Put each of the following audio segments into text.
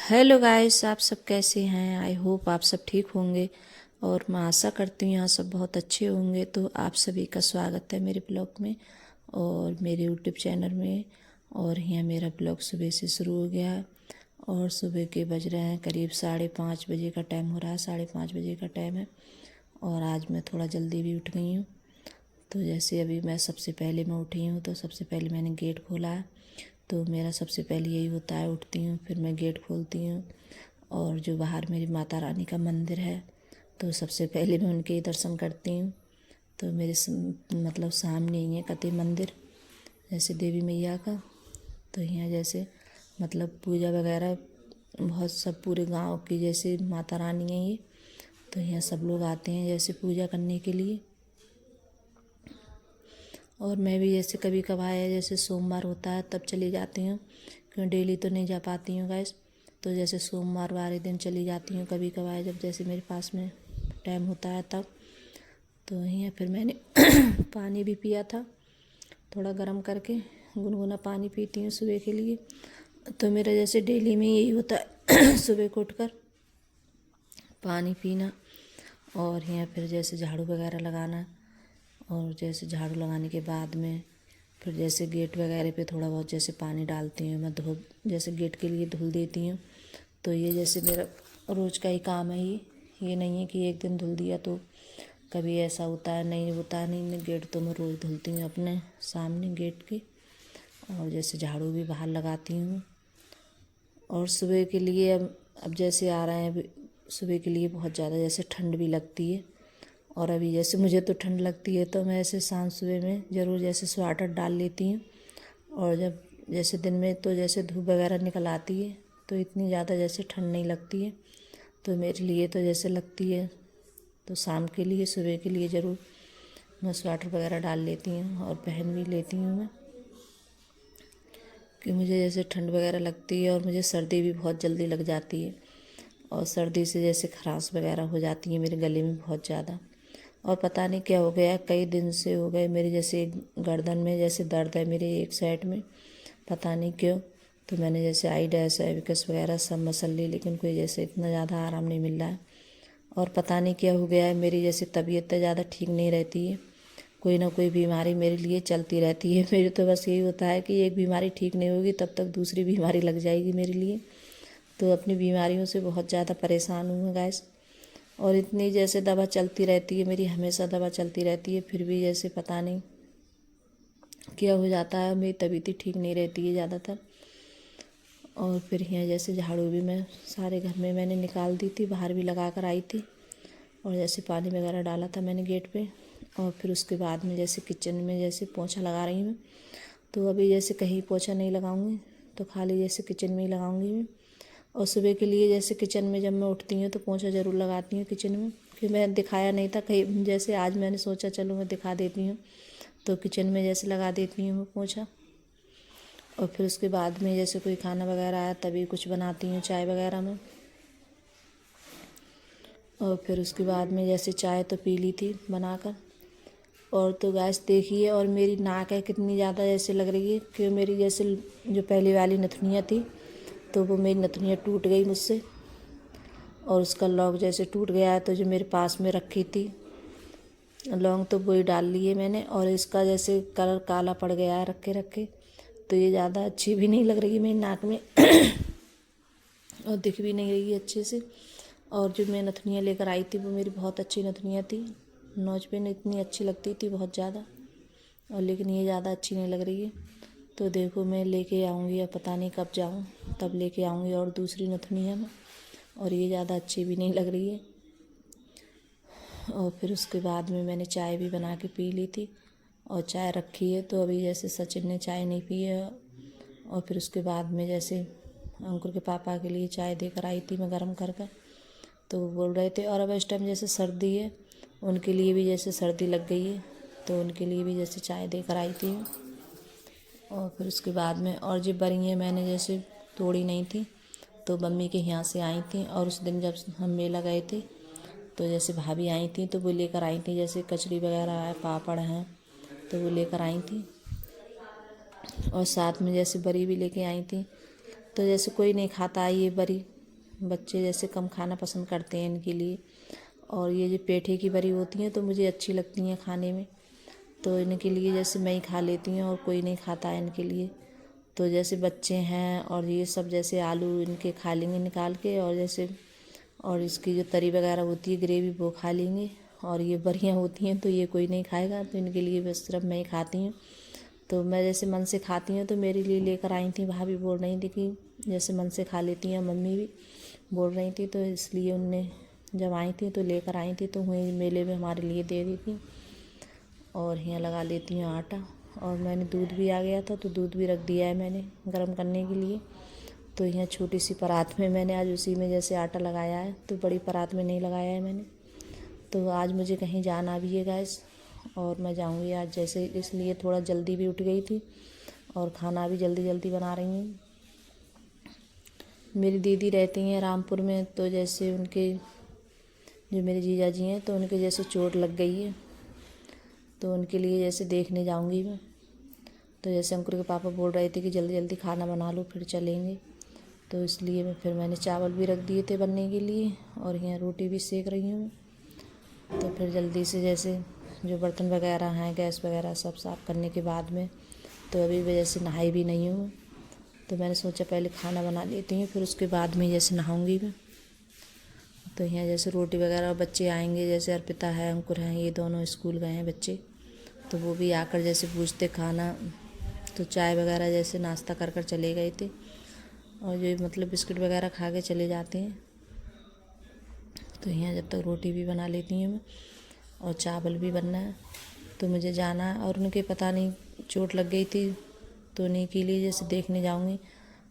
Hello guys, आप सब कैसे हैं। आई होप आप सब ठीक होंगे और मैं आशा करती हूँ यहाँ सब बहुत अच्छे होंगे। तो आप सभी का स्वागत है मेरे ब्लॉग में और मेरे यूट्यूब चैनल में। और यहाँ मेरा ब्लॉग सुबह से शुरू हो गया है और सुबह के बज रहे हैं करीब 5:30 बजे का टाइम हो रहा है। 5:30 बजे का टाइम है और आज मैं थोड़ा जल्दी भी उठ गई हूँ। तो जैसे अभी सबसे पहले मैं उठी हूँ तो सबसे पहले मैंने गेट खोला है। तो मेरा सबसे पहले यही होता है, उठती हूँ फिर मैं गेट खोलती हूँ और जो बाहर मेरी माता रानी का मंदिर है तो सबसे पहले मैं उनके ही दर्शन करती हूँ। तो मेरे मतलब सामने ही है कति मंदिर जैसे देवी मैया का। तो यहाँ जैसे मतलब पूजा वगैरह बहुत सब पूरे गांव की जैसे माता रानी है ये। तो यहाँ सब लोग आते हैं जैसे पूजा करने के लिए। और मैं भी जैसे कभी कभार जैसे सोमवार होता है तब चली जाती हूँ, क्यों डेली तो नहीं जा पाती हूँ गैस। तो जैसे सोमवार वाले दिन चली जाती हूँ कभी कभार, जब जैसे मेरे पास में टाइम होता है तब। तो यहाँ फिर मैंने पानी भी पिया था थोड़ा गर्म करके, गुनगुना पानी पीती हूँ सुबह के लिए। तो मेरा जैसे डेली में यही होता है सुबह को उठकर पानी पीना और यहाँ फिर जैसे झाड़ू वगैरह लगाना। और जैसे झाड़ू लगाने के बाद में फिर जैसे गेट वगैरह पे थोड़ा बहुत जैसे पानी डालती हूँ, मैं धो जैसे गेट के लिए धुल देती हूँ। तो ये जैसे मेरा रोज़ का ही काम है ये नहीं है कि एक दिन धुल दिया तो कभी ऐसा होता है, नहीं होता है नहीं। गेट तो मैं रोज़ धुलती हूँ अपने सामने गेट के। और जैसे झाड़ू भी बाहर लगाती हूँ। और सुबह के लिए अब जैसे आ रहे हैं सुबह के लिए बहुत ज़्यादा जैसे ठंड भी लगती है। और अभी जैसे मुझे तो ठंड लगती है तो मैं ऐसे शाम सुबह में ज़रूर जैसे स्वेटर डाल लेती हूँ। और जब जैसे दिन में तो जैसे धूप वगैरह निकल आती है तो इतनी ज़्यादा जैसे ठंड नहीं लगती है। तो मेरे लिए तो जैसे लगती है तो शाम के लिए सुबह के लिए ज़रूर मैं स्वेटर वगैरह डाल लेती हूँ और पहन भी लेती हूँ मैं, कि मुझे जैसे ठंड वगैरह लगती है और मुझे सर्दी भी बहुत जल्दी लग जाती है। और सर्दी से जैसे खराश वगैरह हो जाती है मेरे गले में बहुत ज़्यादा। और पता नहीं क्या हो गया, कई दिन से हो गए मेरे जैसे गर्दन में जैसे दर्द है मेरे एक साइड में, पता नहीं क्यों। तो मैंने जैसे आईडैश एविकस वगैरह सब मसल ली लेकिन कोई जैसे इतना ज़्यादा आराम नहीं मिल रहा है। और पता नहीं क्या हो गया है, मेरी जैसे तबीयत ज़्यादा ठीक नहीं रहती है, कोई ना कोई बीमारी मेरे लिए चलती रहती है। मेरे तो बस यही होता है कि एक बीमारी ठीक नहीं होगी तब तक दूसरी बीमारी लग जाएगी मेरे लिए। तो अपनी बीमारियों से बहुत ज़्यादा परेशान हूँ गैस। और इतनी जैसे दवा चलती रहती है मेरी, हमेशा दवा चलती रहती है, फिर भी जैसे पता नहीं क्या हो जाता है, मेरी तबीयत ठीक नहीं रहती है ज़्यादातर। और फिर यहाँ जैसे झाड़ू भी मैं सारे घर में मैंने निकाल दी थी, बाहर भी लगा कर आई थी। और जैसे पानी वगैरह डाला था मैंने गेट पे। और फिर उसके बाद में जैसे किचन में जैसे पोंछा लगा रही हूँ। तो अभी जैसे कहीं पोंछा नहीं लगाऊंगी तो खाली जैसे किचन में ही लगाऊंगी मैं। और सुबह के लिए जैसे किचन में जब मैं उठती हूँ तो पोंछा ज़रूर लगाती हूँ किचन में, कि मैं दिखाया नहीं था कहीं, जैसे आज मैंने सोचा चलो मैं दिखा देती हूँ। तो किचन में जैसे लगा देती हूँ मैं पोंछा। और फिर उसके बाद में जैसे कोई खाना वगैरह आया तभी कुछ बनाती हूँ चाय वगैरह में। और फिर उसके बाद में जैसे चाय तो पी ली थी बनाकर। और तो गैस देखिए, और मेरी नाक है कितनी ज़्यादा जैसे लग रही है कि मेरी जैसे जो पहले वाली नथुनियाँ थी तो वो मेरी नथुनियाँ टूट गई मुझसे और उसका लॉक जैसे टूट गया है। तो जो मेरे पास में रखी थी लौंग तो वही डाल ली है मैंने और इसका जैसे कलर काला पड़ गया है रखे रखे। तो ये ज़्यादा अच्छी भी नहीं लग रही है मेरी नाक में और दिख भी नहीं रही है अच्छे से। और जो मैं नथुनियाँ लेकर आई थी वो मेरी बहुत अच्छी नथुनियाँ थी, नोच पे इतनी अच्छी लगती थी बहुत ज़्यादा। और लेकिन ये ज़्यादा अच्छी नहीं लग रही है। तो देखो मैं लेके आऊँगी, या पता नहीं कब जाऊँ तब लेके आऊँगी और दूसरी नथुनियाँ में। और ये ज़्यादा अच्छी भी नहीं लग रही है। और फिर उसके बाद में मैंने चाय भी बना के पी ली थी और चाय रखी है। तो अभी जैसे सचिन ने चाय नहीं पी है। और फिर उसके बाद में जैसे अंकुर के पापा के लिए चाय देकर आई थी मैं गर्म कर कर। तो वो बोल रहे थे, और अब इस टाइम जैसे सर्दी है उनके लिए भी जैसे सर्दी लग गई है तो उनके लिए भी जैसे चाय देकर आई थी। और फिर उसके बाद में और जो बरियाँ मैंने जैसे तोड़ी नहीं थी तो मम्मी के यहाँ से आई थी। और उस दिन जब हम मेला गए थे तो जैसे भाभी आई थी तो वो लेकर आई थी, जैसे कचड़ी वगैरह है, पापड़ हैं, तो वो लेकर आई थी। और साथ में जैसे बरी भी लेके आई थी। तो जैसे कोई नहीं खाता है ये बरी, बच्चे जैसे कम खाना पसंद करते हैं इनके लिए। और ये जो पेठे की बरी होती हैं तो मुझे अच्छी लगती हैं खाने में, तो इनके लिए जैसे मैं ही खा लेती हूँ और कोई नहीं खाता है इनके लिए। तो जैसे बच्चे हैं और ये सब जैसे आलू इनके खा लेंगे निकाल के, और जैसे और इसकी जो तरी वगैरह होती है ग्रेवी वो खा लेंगे, और ये बरियाँ होती हैं तो ये कोई नहीं खाएगा, तो इनके लिए बस सिर्फ मैं ही खाती हूँ। तो मैं जैसे मन से खाती हूँ तो मेरे लिए लेकर आई थी, भाभी बोल रही थी कि जैसे मन से खा लेती हैं, मम्मी भी बोल रही थी, तो इसलिए उनने जब आई थी तो लेकर आई थी, तो वहीं मेले में हमारे लिए दे दी थी। और यहाँ लगा लेती हूँ आटा। और मैंने दूध भी आ गया था तो दूध भी रख दिया है मैंने गर्म करने के लिए। तो यहाँ छोटी सी परात में मैंने आज उसी में जैसे आटा लगाया है, तो बड़ी परात में नहीं लगाया है मैंने। तो आज मुझे कहीं जाना भी है गैस, और मैं जाऊँगी आज जैसे, इसलिए थोड़ा जल्दी भी उठ गई थी और खाना भी जल्दी जल्दी बना रही हूँ। मेरी दीदी रहती हैं रामपुर में, तो जैसे उनके जो मेरे जीजा जी हैं तो उनके जैसे चोट लग गई है, तो उनके लिए जैसे देखने जाऊंगी मैं। तो जैसे अंकुर के पापा बोल रहे थे कि जल्दी जल्दी खाना बना लो फिर चलेंगे, तो इसलिए फिर मैंने चावल भी रख दिए थे बनने के लिए, और यहाँ रोटी भी सेक रही हूँ। तो फिर जल्दी से जैसे जो बर्तन वगैरह हैं गैस वगैरह सब साफ़ करने के बाद में, तो अभी मैं जैसे नहाई भी नहीं हूँ, तो मैंने सोचा पहले खाना बना लेती हूँ फिर उसके बाद में जैसे नहाऊंगी मैं। तो यहाँ जैसे रोटी वगैरह बच्चे आएंगे, जैसे अर्पिता है अंकुर हैं, ये दोनों स्कूल गए हैं बच्चे, तो वो भी आकर जैसे पूछते खाना, तो चाय वगैरह जैसे नाश्ता कर कर चले गए थे, और जो मतलब बिस्किट वगैरह खा के चले जाते हैं। तो यहाँ जब तक रोटी भी बना लेती हूँ मैं, और चावल भी बनना है, तो मुझे जाना है। और उनके पता नहीं चोट लग गई थी, तो उन्हीं के लिए जैसे देखने जाऊँगी।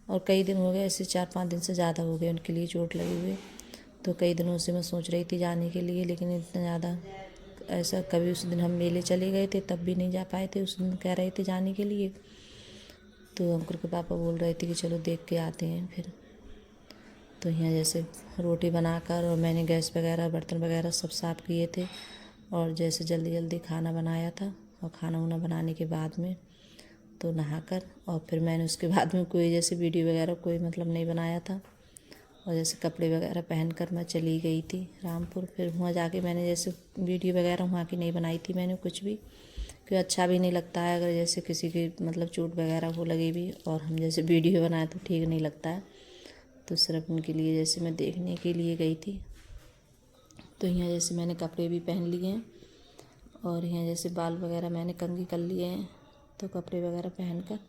और कई दिन हो गए, ऐसे 4-5 दिन से ज़्यादा हो गए उनके लिए चोट लगे हुए, तो कई दिनों से मैं सोच रही थी जाने के लिए, लेकिन इतना ज़्यादा ऐसा कभी उस दिन हम मेले चले गए थे तब भी नहीं जा पाए थे, उस दिन कह रहे थे जाने के लिए। तो अंकुर के पापा बोल रहे थे कि चलो देख के आते हैं फिर। तो यहाँ जैसे रोटी बनाकर, और मैंने गैस वगैरह बर्तन वगैरह सब साफ़ किए थे, और जैसे जल्दी जल्दी खाना बनाया था। और खाना वाना बनाने के बाद में तो नहाकर, और फिर मैंने उसके बाद में कोई जैसे वीडियो वगैरह कोई मतलब नहीं बनाया था। और जैसे कपड़े वगैरह पहनकर मैं चली गई थी रामपुर। फिर वहाँ जाके मैंने जैसे वीडियो वगैरह वहाँ की नहीं बनाई थी मैंने कुछ भी, क्योंकि अच्छा भी नहीं लगता है अगर जैसे किसी की मतलब चोट वगैरह हो लगे भी और हम जैसे वीडियो बनाए तो ठीक नहीं लगता है। तो सिर्फ उनके लिए जैसे मैं देखने के लिए गई थी। तो यहाँ जैसे मैंने कपड़े भी पहन लिए हैं, और यहाँ जैसे बाल वगैरह मैंने कंघी कर लिए हैं, तो कपड़े वगैरह पहनकर।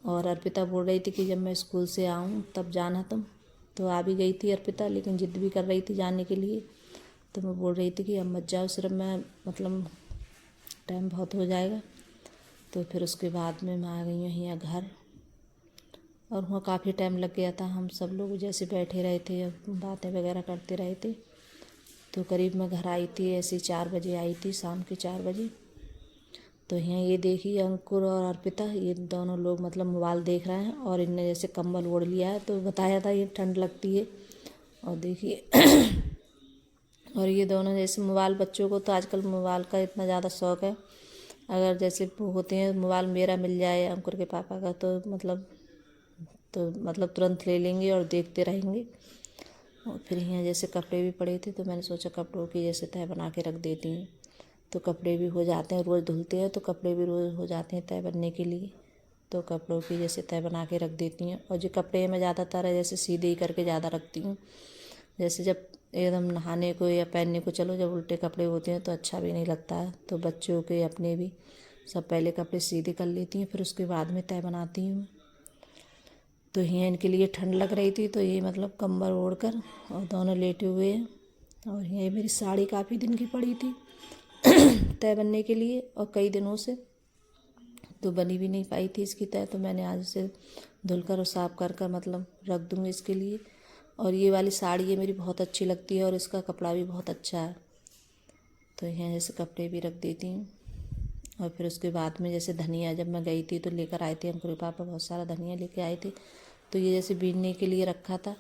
और अर्पिता बोल रही थी कि जब मैं स्कूल से आऊँ तब जाना तुम, तो आ भी गई थी अर्पिता, लेकिन ज़िद भी कर रही थी जाने के लिए। तो मैं बोल रही थी कि अब मत जाओ, सिर्फ मैं मतलब टाइम बहुत हो जाएगा। तो फिर उसके बाद में मैं आ गई हूँ यहाँ घर, और वहाँ काफ़ी टाइम लग गया था। हम सब लोग जैसे बैठे रहे थे, बातें वगैरह करते रहे थे। तो करीब मैं घर आई थी ऐसे 4 बजे आई थी, शाम के 4 बजे। तो यहाँ ये देखिए अंकुर और अर्पिता ये दोनों लोग मतलब मोबाइल देख रहे हैं, और इनने जैसे कंबल ओढ़ लिया है, तो बताया था ये ठंड लगती है। और देखिए और ये दोनों जैसे मोबाइल, बच्चों को तो आजकल मोबाइल का इतना ज़्यादा शौक़ है, अगर जैसे होते हैं मोबाइल मेरा मिल जाए अंकुर के पापा का तो मतलब तुरंत ले लेंगे और देखते रहेंगे। और फिर यहाँ जैसे कपड़े भी पड़े थे, तो मैंने सोचा कपड़ों की जैसे तह बना के रख देती हूँ, तो कपड़े भी हो जाते हैं, रोज़ धुलते हैं तो कपड़े भी रोज़ हो जाते हैं तय बनने के लिए। तो कपड़ों की जैसे तय बना के रख देती हूँ। और जो कपड़े मैं ज़्यादातर है जैसे सीधे ही करके ज़्यादा रखती हूँ, जैसे जब एकदम नहाने को या पहनने को चलो, जब उल्टे कपड़े होते हैं तो अच्छा भी नहीं लगता है। तो बच्चों के अपने भी सब पहले कपड़े सीधे कर लेती हूँ, फिर उसके बाद में तय बनाती हूँ। तो यहाँ इनके लिए ठंड लग रही थी, तो ये मतलब कंबल ओढ़ कर और दोनों लेटे हुए हैं। और ये मेरी साड़ी काफ़ी दिन की पड़ी थी तय बनने के लिए, और कई दिनों से तो बनी भी नहीं पाई थी इसकी तय, तो मैंने आज से धुलकर और साफ़ कर कर मतलब रख दूँगी इसके लिए। और ये वाली साड़ी ये मेरी बहुत अच्छी लगती है, और इसका कपड़ा भी बहुत अच्छा है। तो यहाँ जैसे कपड़े भी रख देती हूँ। और फिर उसके बाद में जैसे धनिया जब मैं गई थी तो लेकर आए थे अंकुर पापा, बहुत सारा धनिया लेके आए थे, तो ये जैसे बीनने के लिए रखा था,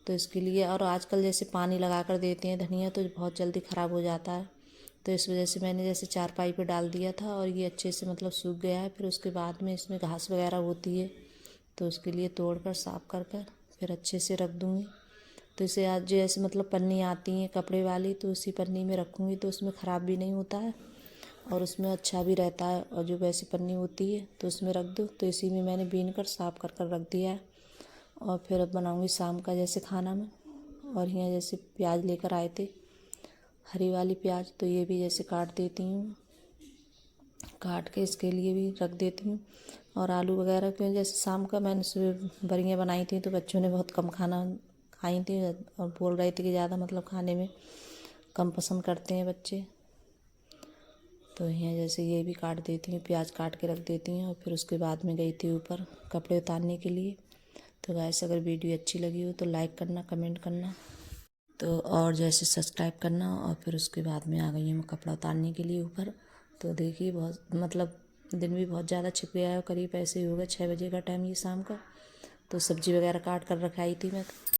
तो इसके लिए। और आजकल जैसे पानी लगा कर देते हैं धनिया, तो बहुत जल्दी ख़राब हो जाता है, तो इस वजह से मैंने जैसे चारपाई पे डाल दिया था, और ये अच्छे से मतलब सूख गया है। फिर उसके बाद में इसमें घास वगैरह होती है, तो उसके लिए तोड़ कर साफ़ कर कर फिर अच्छे से रख दूँगी। तो इसे आज जैसे मतलब पन्नी आती है कपड़े वाली, तो उसी पन्नी में रखूँगी तो उसमें ख़राब भी नहीं होता है और उसमें अच्छा भी रहता है। और जो वैसी पन्नी होती है तो उसमें रख दो, तो इसी में मैंने बीन कर साफ कर कर रख दिया है। और फिर अब बनाऊँगी शाम का जैसे खाना में। और यहाँ जैसे प्याज लेकर आए थे, हरी वाली प्याज, तो ये भी जैसे काट देती हूँ, काट के इसके लिए भी रख देती हूँ। और आलू वगैरह क्यों जैसे शाम का मैंने सुबह बड़ियाँ बनाई थी तो बच्चों ने बहुत कम खाना खाई थी और बोल रहे थे कि ज़्यादा मतलब खाने में कम पसंद करते हैं बच्चे। तो यहाँ जैसे ये भी काट देती हूँ, प्याज काट के रख देती हूँ। और फिर उसके बाद में गई थी ऊपर कपड़े उतारने के लिए। तो गाइस अगर वीडियो अच्छी लगी हो तो लाइक करना, कमेंट करना, तो और जैसे सब्सक्राइब करना। और फिर उसके बाद में आ गई हूँ मैं कपड़ा उतारने के लिए ऊपर। तो देखिए बहुत मतलब दिन भी बहुत ज़्यादा छिप गया है, करीब ऐसे ही हो गया 6 बजे का टाइम ये शाम का। तो सब्जी वगैरह काट कर रखाई थी मैं।